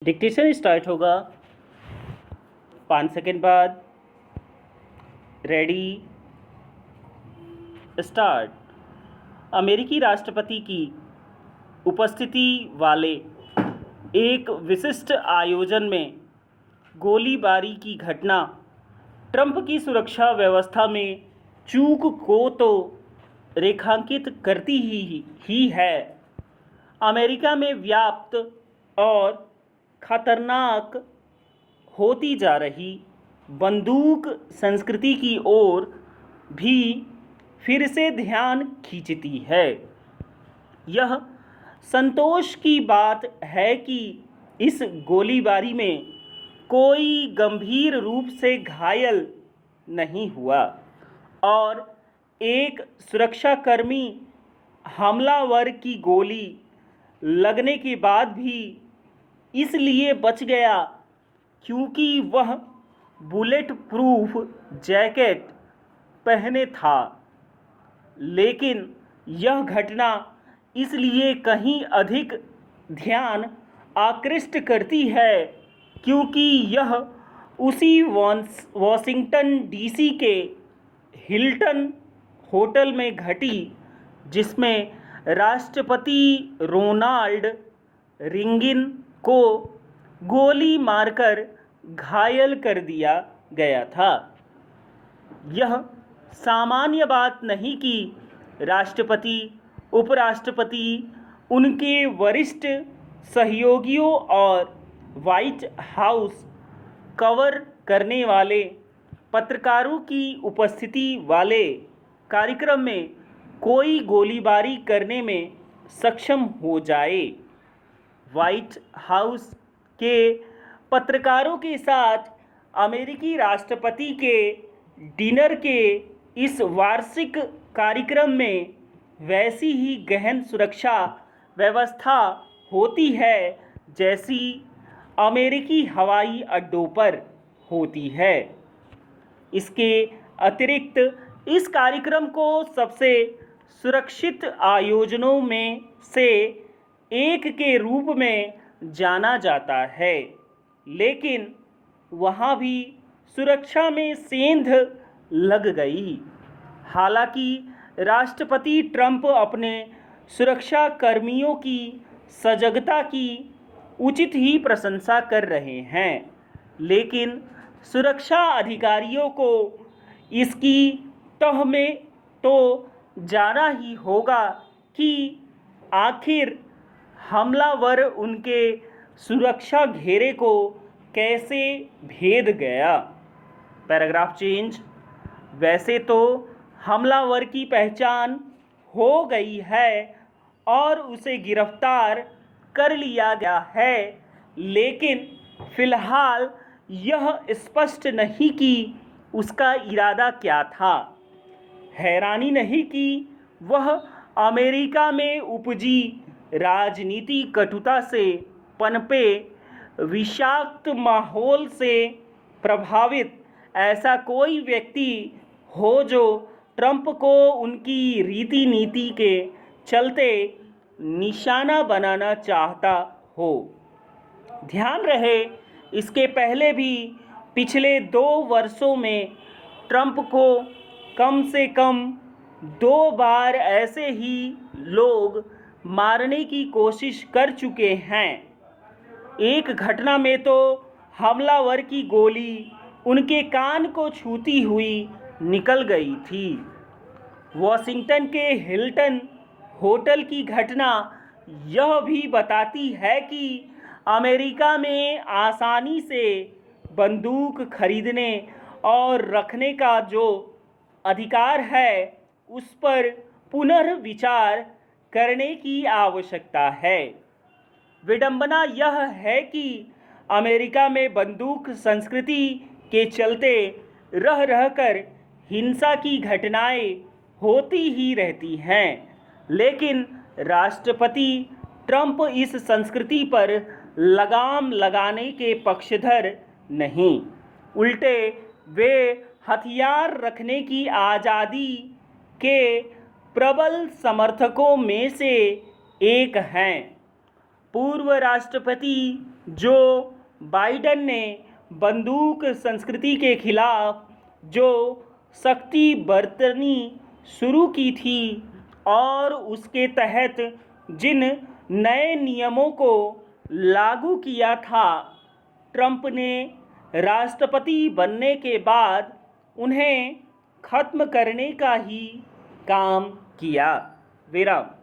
Dictation start होगा 5 second बाद। Ready start. अमेरिकी राष्ट्रपति की उपस्थिति वाले एक विशिष्ट आयोजन में गोलीबारी की घटना ट्रंप की सुरक्षा व्यवस्था में चूक को तो रेखांकित करती ही है। अमेरिका में व्याप्त और खतरनाक होती जा रही बंदूक संस्कृति की ओर भी फिर से ध्यान खींचती है। यह संतोष की बात है कि इस गोलीबारी में कोई गंभीर रूप से घायल नहीं हुआ और एक सुरक्षाकर्मी हमलावर की गोली लगने के बाद भी इसलिए बच गया क्योंकि वह बुलेट प्रूफ जैकेट पहने था। लेकिन यह घटना इसलिए कहीं अधिक ध्यान आकृष्ट करती है क्योंकि यह उसी वॉशिंगटन डीसी के हिल्टन होटल में घटी जिसमें राष्ट्रपति रोनाल्ड रीगन को गोली मारकर घायल कर दिया गया था। यह सामान्य बात नहीं कि राष्ट्रपति, उपराष्ट्रपति, उनके वरिष्ठ सहयोगियों और व्हाइट हाउस कवर करने वाले पत्रकारों की उपस्थिति वाले कार्यक्रम में कोई गोलीबारी करने में सक्षम हो जाए। व्हाइट हाउस के पत्रकारों के साथ अमेरिकी राष्ट्रपति के डिनर के इस वार्षिक कार्यक्रम में वैसी ही गहन सुरक्षा व्यवस्था होती है जैसी अमेरिकी हवाई अड्डों पर होती है। इसके अतिरिक्त इस कार्यक्रम को सबसे सुरक्षित आयोजनों में से एक के रूप में जाना जाता है, लेकिन वहाँ भी सुरक्षा में सेंध लग गई। हालांकि राष्ट्रपति ट्रंप अपने सुरक्षा कर्मियों की सजगता की उचित ही प्रशंसा कर रहे हैं, लेकिन सुरक्षा अधिकारियों को इसकी तह में तो जाना ही होगा कि आखिर हमलावर उनके सुरक्षा घेरे को कैसे भेद गया। Paragraph change. वैसे तो हमलावर की पहचान हो गई है और उसे गिरफ्तार कर लिया गया है, लेकिन फिलहाल यह स्पष्ट नहीं कि उसका इरादा क्या था। हैरानी नहीं कि वह अमेरिका में उपजी राजनीति कटुता से पनपे विषाक्त माहौल से प्रभावित ऐसा कोई व्यक्ति हो जो ट्रंप को उनकी रीति नीति के चलते निशाना बनाना चाहता हो। ध्यान रहे, इसके पहले भी पिछले 2 वर्षों में ट्रंप को कम से कम 2 बार ऐसे ही लोग मारने की कोशिश कर चुके हैं। एक घटना में तो हमलावर की गोली उनके कान को छूती हुई निकल गई थी। वॉशिंगटन के हिल्टन होटल की घटना यह भी बताती है कि अमेरिका में आसानी से बंदूक खरीदने और रखने का जो अधिकार है उस पर पुनर्विचार करने की आवश्यकता है। विडंबना यह है कि अमेरिका में बंदूक संस्कृति के चलते रह रहकर हिंसा की घटनाएं होती ही रहती हैं, लेकिन राष्ट्रपति ट्रंप इस संस्कृति पर लगाम लगाने के पक्षधर नहीं, उल्टे वे हथियार रखने की आज़ादी के प्रबल समर्थकों में से एक हैं। पूर्व राष्ट्रपति जो बाइडेन ने बंदूक संस्कृति के खिलाफ जो सख्ती बरतनी शुरू की थी और उसके तहत जिन नए नियमों को लागू किया था, ट्रंप ने राष्ट्रपति बनने के बाद उन्हें खत्म करने का ही काम किया। विराम।